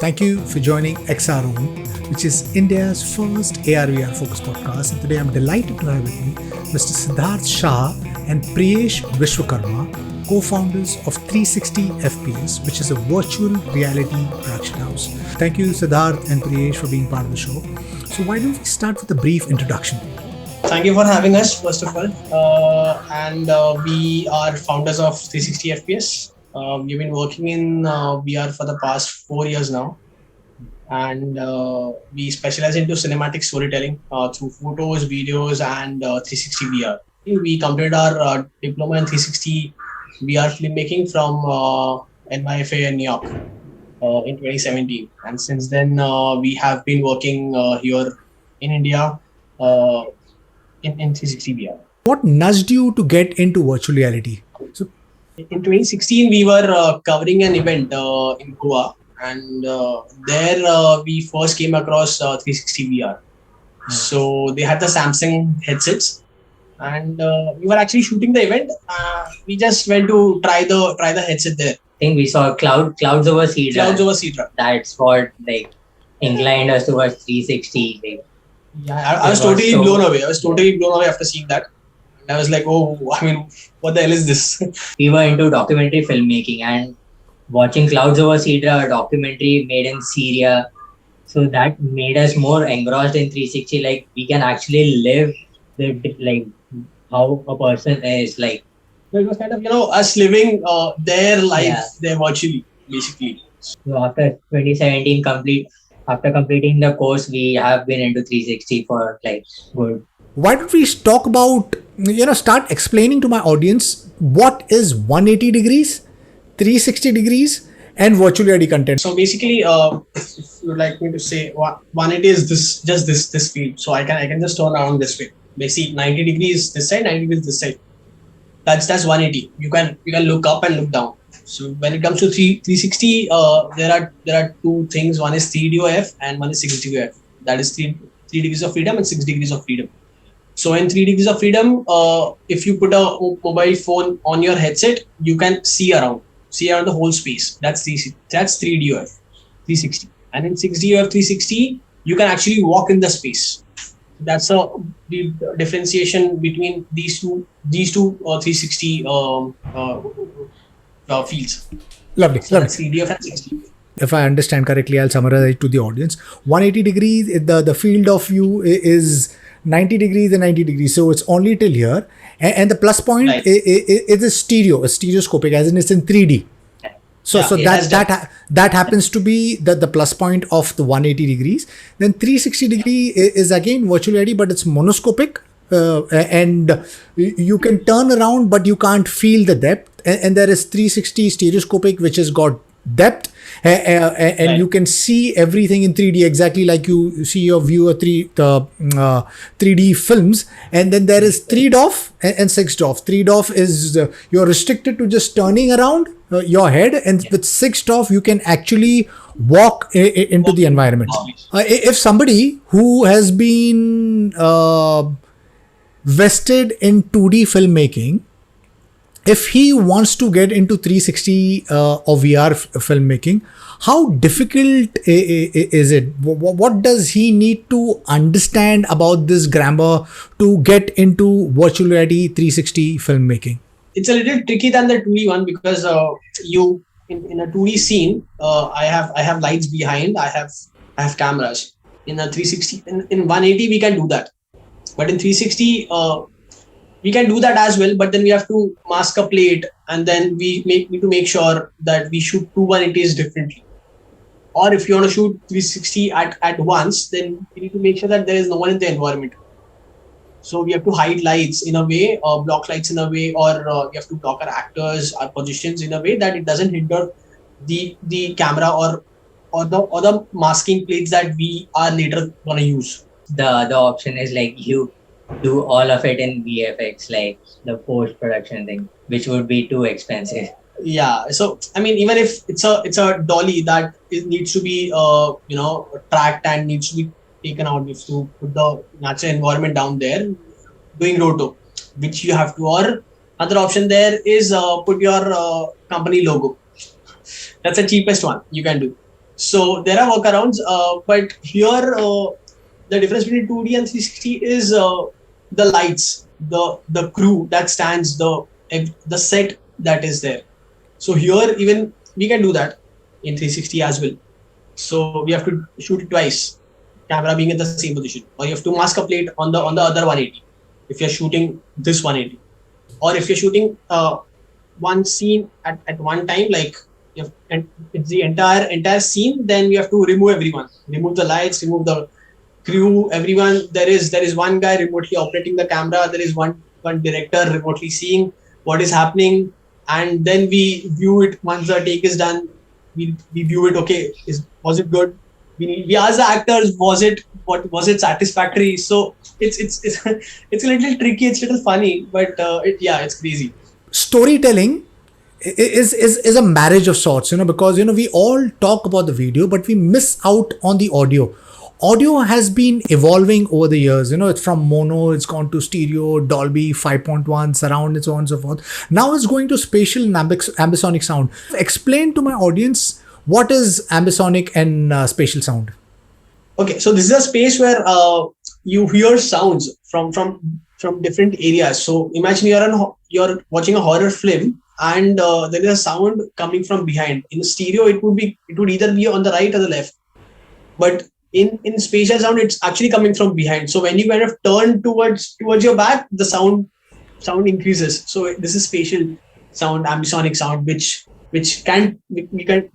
Thank you for joining XRO, which is India's first AR/VR focused podcast. And today I'm delighted to have with me Mr. Siddharth Shah and Priyesh Vishwakarma, co-founders of 360 FPS, which is a virtual reality production house. Thank you, Siddharth and Priyesh, for being part of the show. So why don't we start with a brief introduction? Thank you for having us, first of all. We are founders of 360 FPS. We've been working in VR for the past 4 years now. And we specialize into cinematic storytelling through photos, videos, and 360 VR. We completed our diploma in 360 VR filmmaking from NYFA in New York in 2017. And since then, we have been working here in India in 360 VR. What nudged you to get into virtual reality? So, in 2016, we were covering an event in Goa, and there we first came across 360 VR. So they had the Samsung headsets, and we were actually shooting the event. We just went to try the headset there. I think we saw clouds over Cedar. Clouds over Cedar. That's what inclined us towards 360. Yeah, I was totally blown away. I was totally blown away after seeing that. I was like, oh, what the hell is this? We were into documentary filmmaking, and watching Clouds Over Cedar, a documentary made in Syria. So that made us more engrossed in 360. We can actually live how a person is like. So it was kind of, us living their life there virtually, basically. So after 2017 after completing the course, we have been into 360 for good. why don't we talk about, start explaining to my audience what is 180 degrees, 360 degrees, and virtual reality content. So basically, if you would like me to say, 180 is this field. So I can just turn around this way. Basically, 90 degrees this side, 90 degrees this side. That's 180. You can look up and look down. So when it comes to 360, there are two things. One is 3DOF and one is 6DOF. That is 3 degrees of freedom and 6 degrees of freedom. So in 3 degrees of freedom, if you put a mobile phone on your headset, you can see around the whole space. That's 3DOF, 360. And in 6DOF 360, you can actually walk in the space. That's the differentiation between these two 360 fields. Lovely. So that's 3DOF and 6DOF. If I understand correctly, I'll summarize it to the audience. 180 degrees, the field of view is 90 degrees and 90 degrees. So it's only till here. And the plus point is a stereoscopic, as in it's in 3D. So that happens to be the plus point of the 180 degrees. Then 360 degree is again virtual reality, but it's monoscopic. And you can turn around, but you can't feel the depth. And there is 360 stereoscopic, which has got depth. And you can see everything in 3D, exactly like you see your view of 3D films. And then there is 3DOF and 6DOF. 3DOF is you're restricted to just turning around your head, and with 6DOF you can actually walk into the environment. If somebody who has been vested in 2D filmmaking, if he wants to get into 360 or VR filmmaking, how difficult is it? What does he need to understand about this grammar to get into virtual reality 360 filmmaking? It's a little tricky than the 2D one, because in a 2D scene, I have lights behind, I have cameras. In a 360, in 180 we can do that, but in 360 we can do that as well, but then we have to mask a plate, and then we need to make sure that we shoot two 180s differently. Or if you want to shoot 360 at once, then you need to make sure that there is no one in the environment. So we have to hide lights in a way, or block lights in a way, or we have to block our actors, our positions in a way that it doesn't hinder the camera or the masking plates that we are later going to use. The other option is you do all of it in VFX, the post-production thing, which would be too expensive. Yeah, so even if it's a dolly that it needs to be tracked and needs to be taken out, you have to put the natural environment down there doing roto, which you have to. Or another option there is put your company logo. That's the cheapest one you can do. So there are workarounds, but here the difference between 2D and 360 is the lights, the crew that stands, the set that is there. So here even we can do that in 360 as well. So we have to shoot it twice, camera being in the same position, or you have to mask a plate on the other 180 if you're shooting this 180, or if you're shooting one scene at one time, like and it's the entire scene, then you have to remove everyone, remove the lights, remove the crew, everyone. There is one guy remotely operating the camera, there is one director remotely seeing what is happening, and then we view it once the take is done. We view it. Okay, was it good? We ask the actors, was it satisfactory? So it's it's a little tricky, it's a little funny, but it's crazy. Storytelling is a marriage of sorts, because we all talk about the video, but we miss out on the audio. Audio has been evolving over the years. It's from mono, it's gone to stereo, Dolby 5.1, surround, and so on and so forth. Now it's going to spatial and ambisonic sound. Explain to my audience what is ambisonic and spatial sound. Okay, so this is a space where you hear sounds from different areas. So imagine you're watching a horror film, and there is a sound coming from behind. In stereo, it would either be on the right or the left, but in spatial sound, it's actually coming from behind. So when you kind of turn towards your back, the sound increases. So this is spatial sound, ambisonic sound, which we can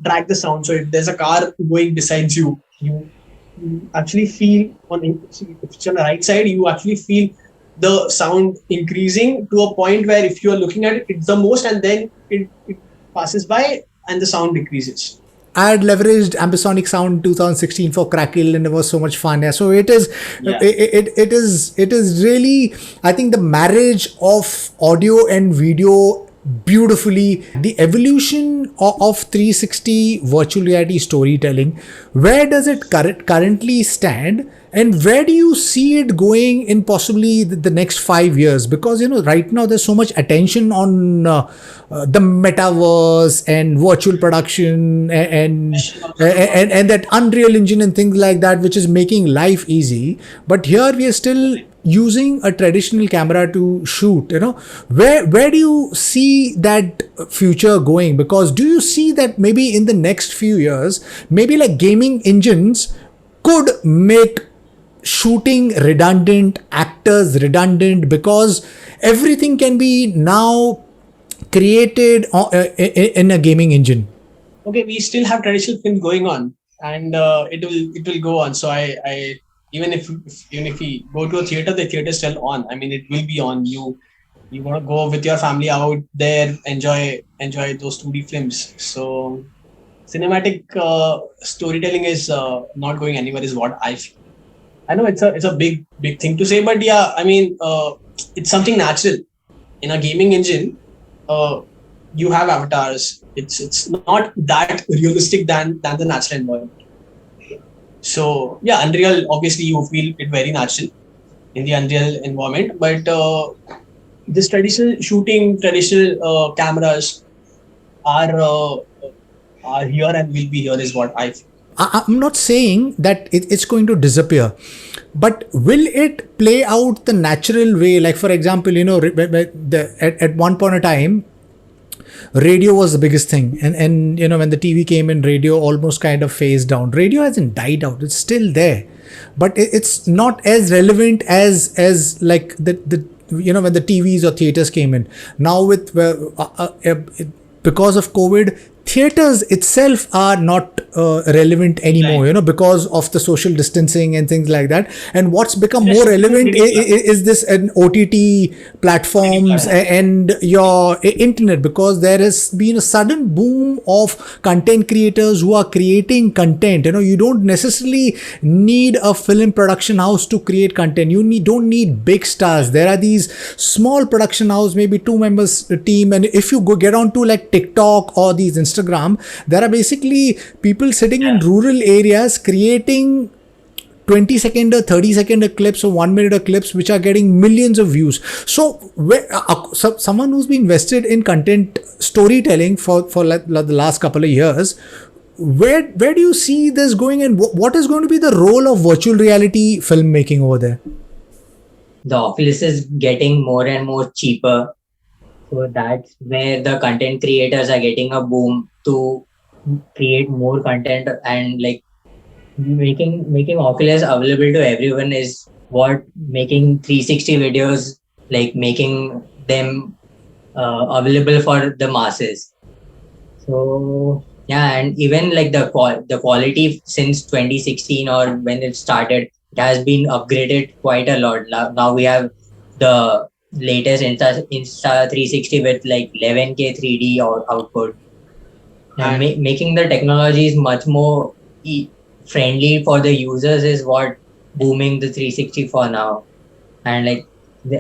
track the sound. So if there's a car going besides you, you actually feel if it's on the right side, you actually feel the sound increasing to a point where if you are looking at it, it's the most, and then it passes by and the sound decreases. I had leveraged ambisonic sound in 2016 for Crackle, and it was so much fun. Yeah. So it is really, I think, the marriage of audio and video beautifully. The evolution of 360 virtual reality storytelling, where does it currently stand, and where do you see it going in possibly the next 5 years? Because right now there's so much attention on the metaverse and virtual production and that Unreal Engine and things like that, which is making life easy. But here we are still using a traditional camera to shoot. Where do you see that future going? Because do you see that maybe in the next few years, maybe like gaming engines could make shooting redundant, actors redundant, because everything can be now created in a gaming engine? Okay, we still have traditional film going on, and it will go on. So I even if we go to a theater, the theater is still on. I mean, it will be on. You want to go with your family out there, enjoy those 2D films. So cinematic storytelling is not going anywhere, is what I feel. I know it's a big thing to say, but yeah, I mean, it's something natural. In a gaming engine, you have avatars. It's not that realistic than the natural environment. So yeah, Unreal, obviously you feel it very natural in the Unreal environment, but this traditional shooting, traditional cameras are here and will be here, is what I feel. I'm not saying that it's going to disappear, but will it play out the natural way? Like, for example, at one point in time, radio was the biggest thing, and when the TV came in, radio almost kind of phased down. Radio hasn't died out; it's still there, but it's not as relevant as like the when the TVs or theaters came in. Now with because of COVID, theaters itself are not relevant anymore, Right. Because of the social distancing and things like that. And what's become more relevant is this OTT platforms and your internet, because there has been a sudden boom of content creators who are creating content. You don't necessarily need a film production house to create content. You don't need big stars. There are these small production house, maybe 2 members team, and if you get on to like TikTok or these Instagram, there are basically people sitting in rural areas creating 20-second or 30-second clips or 1 minute clips, which are getting millions of views. So, someone who's been invested in content storytelling for like the last couple of years, where do you see this going, and what is going to be the role of virtual reality filmmaking over there? The Oculus is getting more and more cheaper. So that's where the content creators are getting a boom to create more content, and like making Oculus available to everyone is what making 360 videos, like making them available for the masses. So yeah, and even like the quality since 2016 or when it started, it has been upgraded quite a lot. Now we have the latest Insta 360 with like 11K 3D or output, and making the technologies much more friendly for the users is what booming the 360 for now. And like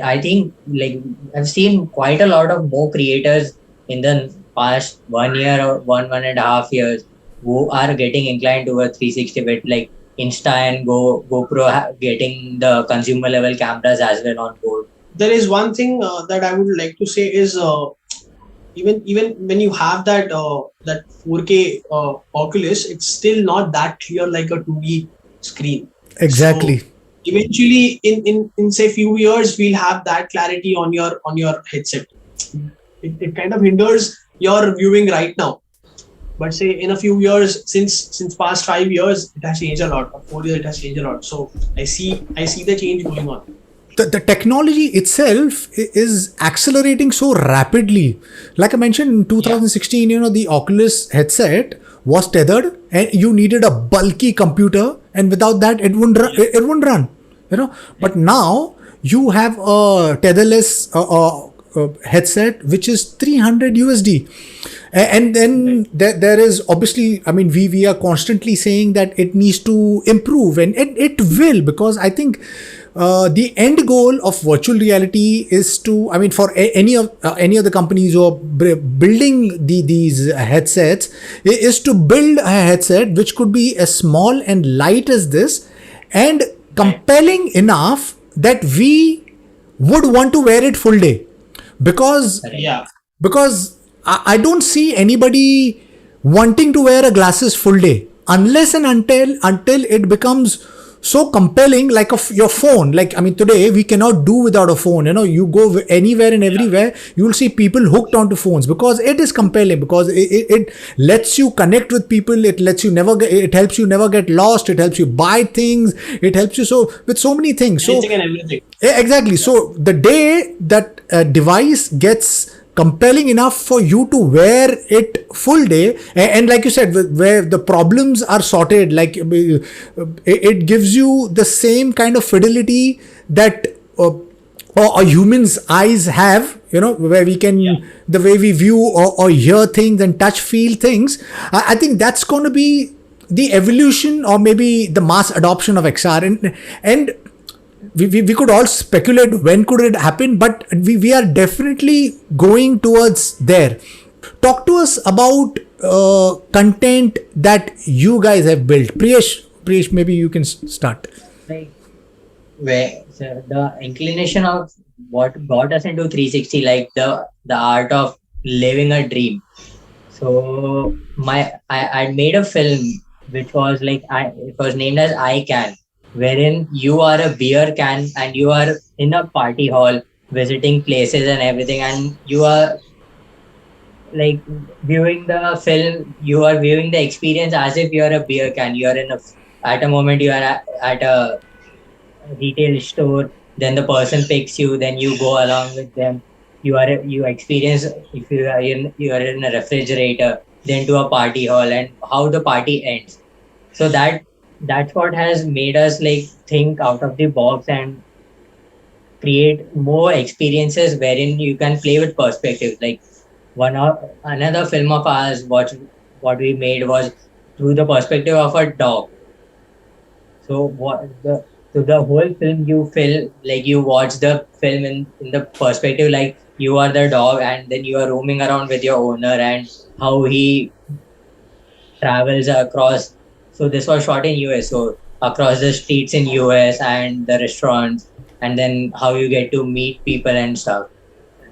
I think like I've seen quite a lot of more creators in the past 1 year or 1.5 years who are getting inclined towards 360 with like Insta and GoPro getting the consumer level cameras as well on board. There is one thing that I would like to say is even when you have that 4K Oculus, it's still not that clear like a 2D screen. Exactly. So eventually, in say few years, we'll have that clarity on your headset. It kind of hinders your viewing right now, but say in a few years, since past 5 years, it has changed a lot. 4 years, it has changed a lot. So I see the change going on. The technology itself is accelerating so rapidly. Like I mentioned, in 2016, the Oculus headset was tethered, and you needed a bulky computer, and without that, it wouldn't run. It wouldn't run. But now you have a tetherless headset, which is 300 USD. And then there is obviously, I mean, we are constantly saying that it needs to improve, and it will, because I think the end goal of virtual reality is to, I mean, for any of the companies who are building these headsets, is to build a headset which could be as small and light as this, and compelling enough that we would want to wear it full day, because I don't see anybody wanting to wear a glasses full day unless and until it becomes so compelling, like your phone. Like, I mean, today we cannot do without a phone. You go anywhere and everywhere, you will see people hooked onto phones because it is compelling, because it lets you connect with people. It helps you never get lost. It helps you buy things. It helps you with so many things. Anything and everything. Exactly. So the day that a device gets compelling enough for you to wear it full day, and like you said, where the problems are sorted, like it gives you the same kind of fidelity that a human's eyes have, where we can, the way we view or hear things and touch, feel things. I think that's going to be the evolution, or maybe the mass adoption of XR, and we could all speculate when could it happen, but we are definitely going towards there. Talk to us about content that you guys have built. Priyesh, maybe you can start. Like, the inclination of what got us into 360, like the art of living a dream. So I made a film which was like, it was named as I Can, wherein you are a beer can and you are in a party hall visiting places and everything, and you are like viewing the film, you are viewing the experience as if you are a beer can. You are at a moment you are at a retail store, then the person picks you, then you go along with them. You experience, if you are in a refrigerator, then to a party hall, and how the party ends. So that's what has made us like think out of the box and create more experiences wherein you can play with perspectives. Like another film of ours, what we made was through the perspective of a dog. So the whole film you feel like you watch the film in the perspective like you are the dog, and then you are roaming around with your owner and how he travels across. So this was shot in US, so across the streets in US and the restaurants, and then how you get to meet people and stuff.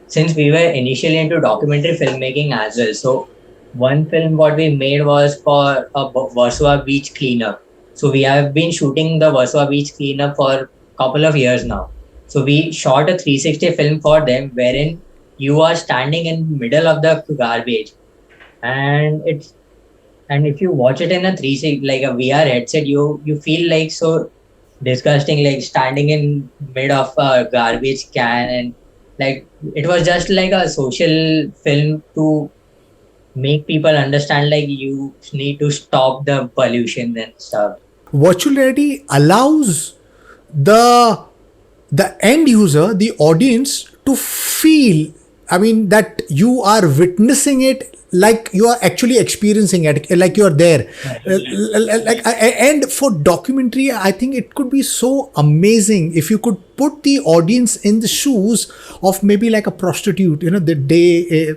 Since we were initially into documentary filmmaking as well, so one film what we made was for a Warsaw beach cleanup. So we have been shooting the Warsaw beach cleanup for a couple of years now. So we shot a 360 film for them wherein you are standing in middle of the garbage, and it's and if you watch it in a 360 like a VR headset, you feel like so disgusting, like standing in mid of a garbage can, and like it was just like a social film to make people understand like you need to stop the pollution and stuff. Virtual reality allows the end user, the audience, to feel, I mean, that you are witnessing it, like you are actually experiencing it, like you are there. And for documentary, I think it could be so amazing if you could put the audience in the shoes of maybe like a prostitute, you know, the day,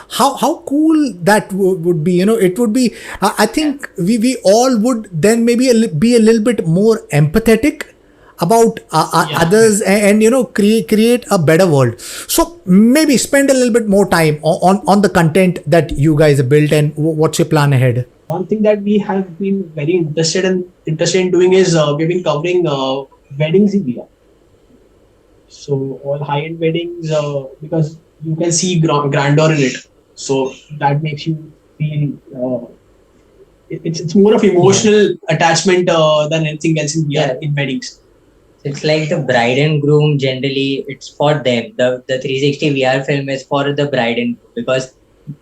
how cool that would be, you know. It would be, I think we all would then maybe be a little bit more empathetic about others, and you know, create a better world. So maybe spend a little bit more time on the content that you guys have built, and what's your plan ahead? One thing that we have been very interested in doing is we've been covering weddings in VR. So all high-end weddings, because you can see grandeur in it. So that makes you feel it's more of emotional attachment than anything else in VR in weddings. It's like the bride and groom, generally it's for them. The 360 VR film is for the bride and groom because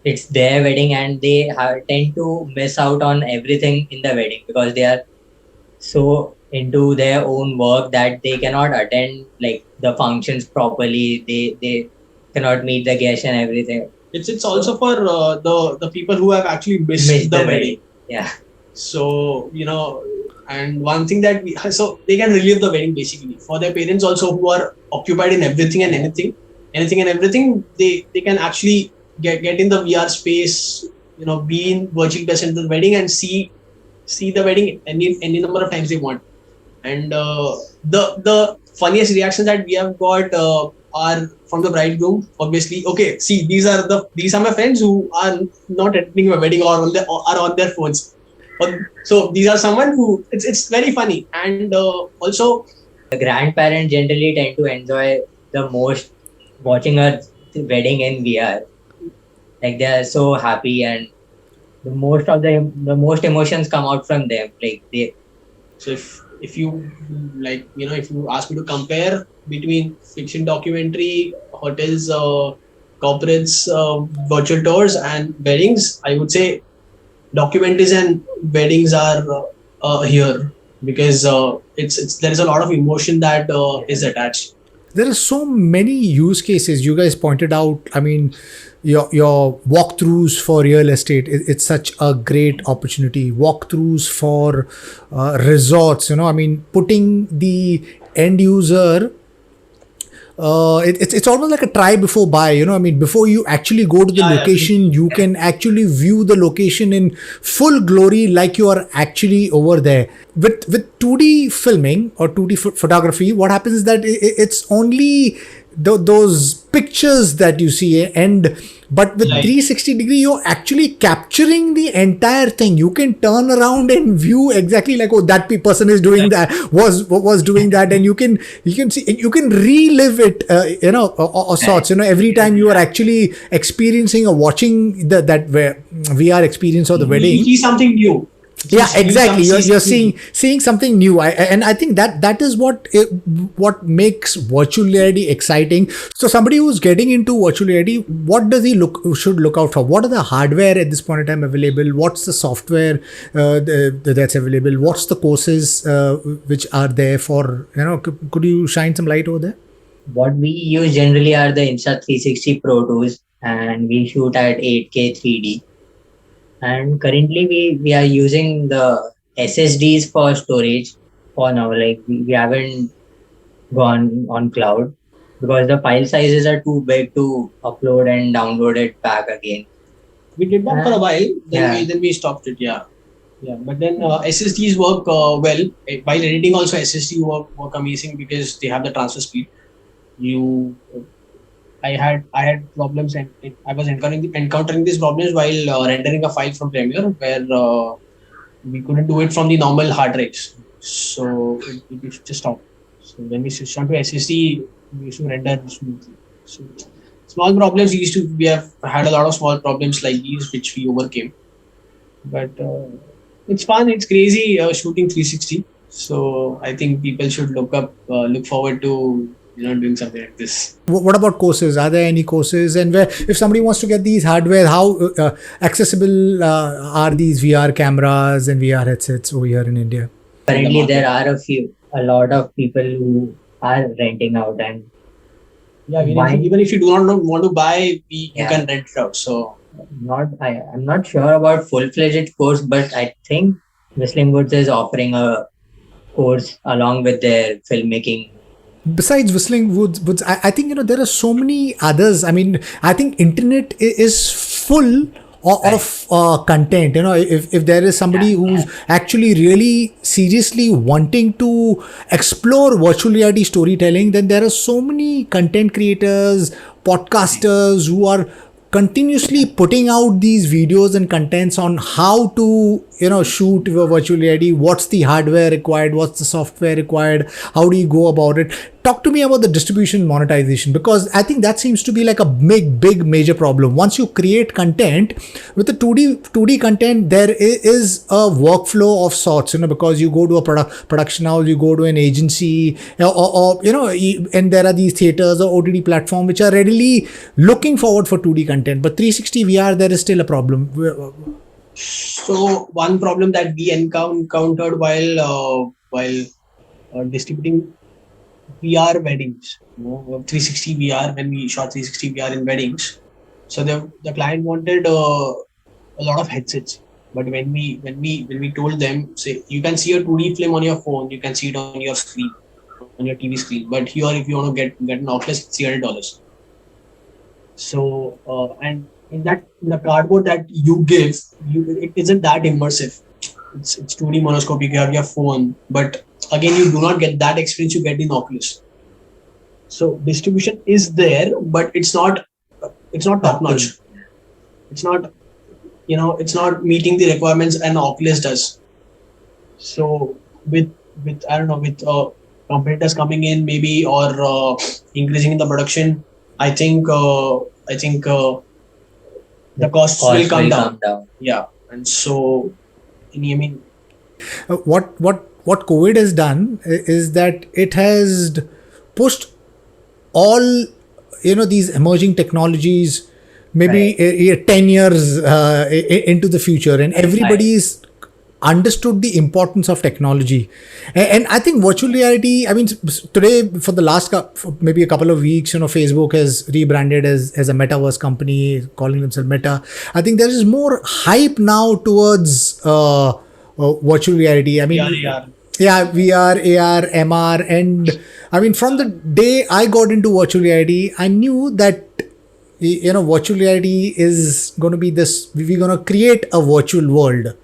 it's their wedding, and they tend to miss out on everything in the wedding because they are so into their own work that they cannot attend like the functions properly. They cannot meet the guests and everything. It's also for the people who have actually missed the wedding. Yeah. So, you know, and one thing that so they can relive the wedding basically for their parents also, who are occupied in everything and anything and everything. They can actually get in the VR space, you know, be in virtually present at the wedding and see the wedding any number of times they want. And the funniest reactions that we have got are from the bridegroom. Obviously, okay, see, these are my friends who are not attending my wedding or are on their phones. So these are someone who it's very funny. And also the grandparents generally tend to enjoy the most watching a wedding in VR. Like they are so happy, and the most emotions come out from them. Like they. So if you like, you know, if you ask me to compare between fiction documentary, hotels, corporates, virtual tours, and weddings, I would say documentaries and weddings are here because it's there is a lot of emotion that is attached. There are so many use cases you guys pointed out. I mean, your walkthroughs for real estate, it's such a great opportunity. Walkthroughs for resorts, you know, I mean, putting the end user, it's almost like a try before buy, you know. I mean, before you actually go to the location, you can actually view the location in full glory, like you are actually over there. With 2D filming or 2D photography, what happens is that it's only those pictures that you see, but with 360 degree, you're actually capturing the entire thing. You can turn around and view exactly like, oh, that person is doing that, was doing that, and you can see, you can relive it, you know, or sorts, you know, every time you are actually experiencing or watching that VR experience of the wedding. You see something new. Yeah, exactly. You're seeing something new. And I think that is what makes virtual reality exciting. So somebody who's getting into virtual reality, what does he should look out for? What are the hardware at this point in time available? What's the software that's available? What's the courses which are there for, you know? Could you shine some light over there? What we use generally are the Insta360 Pro Tools, and we shoot at 8K 3D. And currently we are using the SSDs for storage for now. Like we haven't gone on cloud because the file sizes are too big to upload and download it back again. We did that for a while, then we stopped it. Yeah. But then SSDs work well. While editing also, SSD work amazing because they have the transfer speed. I had problems, and I was encountering these problems while rendering a file from Premiere, where we couldn't do it from the normal hard drives. So it used to stop. So when we switched on to SSD, we used to render smoothly. So small problems we have had a lot of small problems like these which we overcame. But it's fun, it's crazy shooting 360. So I think people should look forward to doing something like this. What about courses? Are there any courses? And where, if somebody wants to get these hardware, how accessible are these VR cameras and VR headsets over here in India? Currently, there are a lot of people who are renting out, and yeah, even if you do not want to buy, you can rent it out. So I'm not sure about full-fledged course, but I think Whistling Woods is offering a course along with their filmmaking. Besides Whistling Woods, I think there are so many others. I mean, I think internet is full of content. If there is somebody who's actually really seriously wanting to explore virtual reality storytelling, then there are so many content creators, podcasters who are continuously putting out these videos and contents on how to shoot virtual reality, what's the hardware required, what's the software required, how do you go about it. Talk to me about the distribution monetization, because I think that seems to be like a big major problem. Once you create content with the 2D content, there is a workflow of sorts, because you go to a production house, you go to an agency, or and there are these theaters or OTT platform which are readily looking forward for 2D content, but 360 VR, there is still a problem. So one problem that we encountered while distributing VR weddings, 360 VR, when we shot 360 VR in weddings. So the client wanted a lot of headsets, but when we told them, say, you can see a 2D film on your phone, you can see it on your screen, on your TV screen, but here if you want to get an Oculus, it's $300. So and in the cardboard that you give, it isn't that immersive. It's 2D monoscopic. You have your phone, but again, you do not get that experience you get in Oculus. So distribution is there, but it's not top notch. It's not it's not meeting the requirements an Oculus does. So with I don't know, with competitors coming in maybe, or increasing in the production, I think the costs will come down. Yeah, and so I mean, what COVID has done is that it has pushed all these emerging technologies maybe 10 years into the future, and everybody's understood the importance of technology. And I think virtual reality, I mean, today, for the last maybe a couple of weeks, Facebook has rebranded as a metaverse company, calling themselves Meta. I think there is more hype now towards virtual reality. I mean, VR, AR, MR. And I mean, from the day I got into virtual reality, I knew that virtual reality is going to be this, we're going to create a virtual world,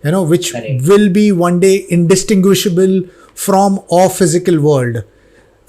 which will be one day indistinguishable from our physical world.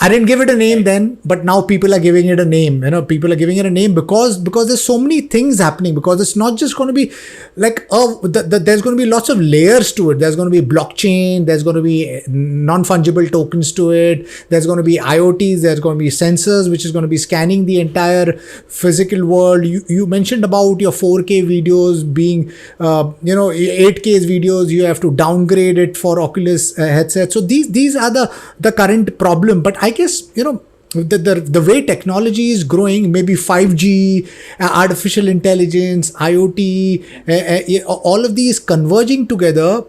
I didn't give it a name then, but now people are giving it a name. People are giving it a name because there's so many things happening. Because it's not just going to be like there's going to be lots of layers to it. There's going to be blockchain. There's going to be non-fungible tokens to it. There's going to be IoTs. There's going to be sensors, which is going to be scanning the entire physical world. You mentioned about your 4K videos being 8K videos. You have to downgrade it for Oculus headset. So these are the current problem. But I guess, the way technology is growing, maybe 5G, artificial intelligence, IoT, all of these converging together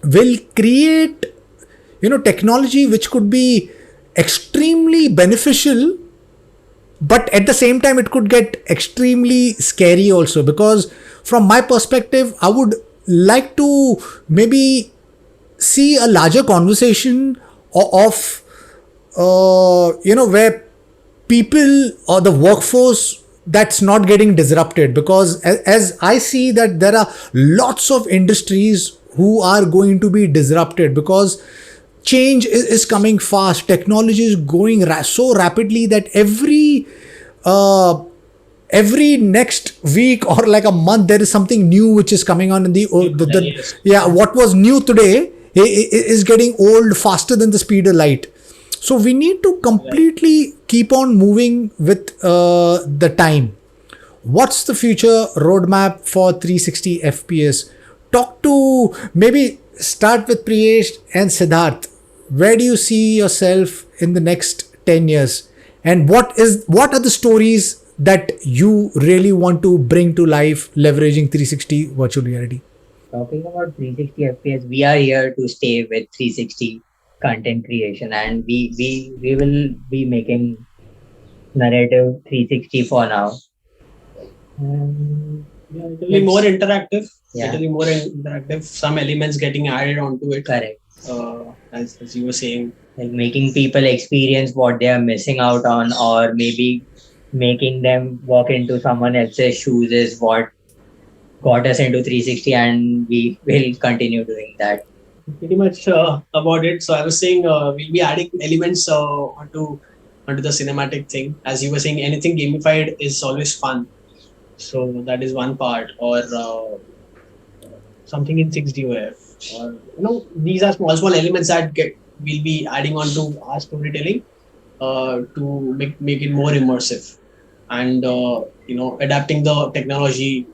will create, technology which could be extremely beneficial, but at the same time, it could get extremely scary also. Because from my perspective, I would like to maybe see a larger conversation of where people or the workforce that's not getting disrupted. Because as I see that there are lots of industries who are going to be disrupted, because change is coming fast. Technology is going so rapidly that every every next week or like a month there is something new which is coming on in what was new today is getting old faster than the speed of light. So we need to completely keep on moving with the time. What's the future roadmap for 360 fps? Talk to, maybe start with Priyesh and Siddharth. Where do you see yourself in the next 10 years, and what are the stories that you really want to bring to life leveraging 360 virtual reality? Talking about 360 FPS, we are here to stay with 360 content creation, and we will be making narrative 360 for now. It will be more interactive. Yeah. It will be more interactive. Some elements getting added onto it. Correct. As you were saying, Like making people experience what they are missing out on, or maybe making them walk into someone else's shoes is what got us into 360, and we will continue doing that. pretty much about it. So I was saying we'll be adding elements onto the cinematic thing. As you were saying, anything gamified is always fun. So that is one part, or something in 6D where, or these are small elements that we'll be adding on to our storytelling to make it more immersive, and adapting the technology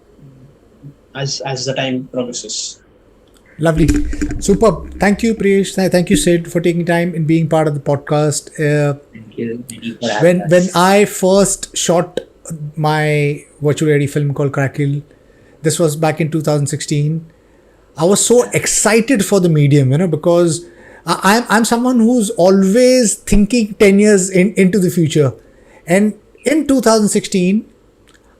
as the time progresses. Lovely. Superb. Thank you, Priyesh. Thank you, Sid, for taking time and being part of the podcast. Thank you. Thank you for having us. When I first shot my virtual reality film called Crackle, this was back in 2016. I was so excited for the medium, because I'm someone who's always thinking 10 years into the future. And in 2016,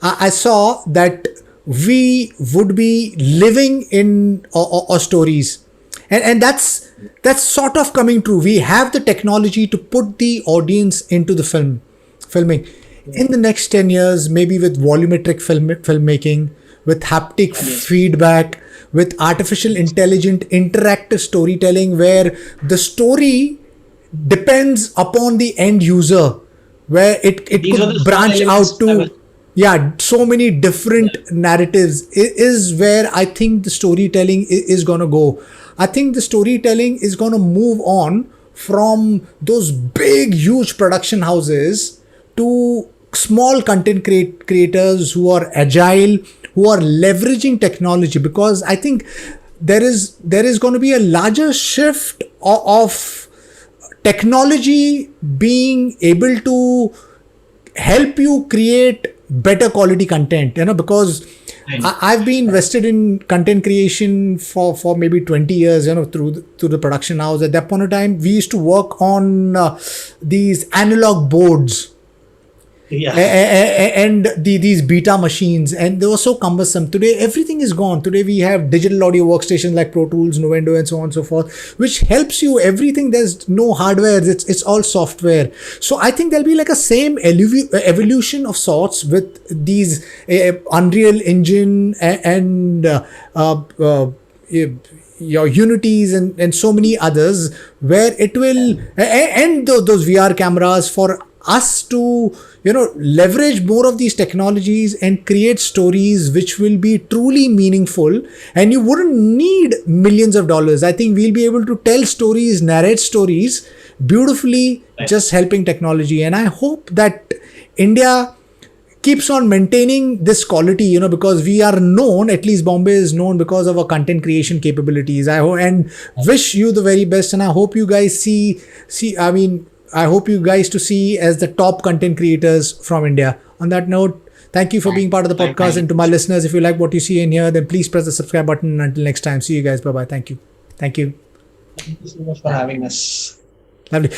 I saw that we would be living in our stories. And that's sort of coming true. We have the technology to put the audience into the filming. In the next 10 years, maybe with volumetric filmmaking, with haptic feedback, with artificial intelligent interactive storytelling, where the story depends upon the end user, where it could branch out to so many different narratives, is where I think the storytelling is going to go. I think the storytelling is going to move on from those big huge production houses to small content creators who are agile, who are leveraging technology, because I think there is going to be a larger shift of technology being able to help you create better quality content, because I've been invested in content creation for maybe 20 years, through the production house. At that point of time, we used to work on these analog boards. And these beta machines, and they were so cumbersome. Today everything is gone. Today we have digital audio workstations like Pro Tools, Nuendo, and so on and so forth, which helps you everything. There's no hardware, it's all software. So I think there'll be like a same evolution of sorts with these Unreal Engine and your Unities and so many others, where it will and those VR cameras for us to leverage more of these technologies and create stories which will be truly meaningful, and you wouldn't need millions of dollars. I think we'll be able to tell stories, narrate stories beautifully, just helping technology. And I hope that India keeps on maintaining this quality, because we are known, at least Bombay is known because of our content creation capabilities. I hope and wish you the very best, and I hope you guys I hope you guys to see as the top content creators from India. On that note, thank you for being part of the podcast. And to my listeners, if you like what you see in here, then please press the subscribe button. Until next time, see you guys. Bye-bye. Thank you. Thank you so much for having us. Lovely.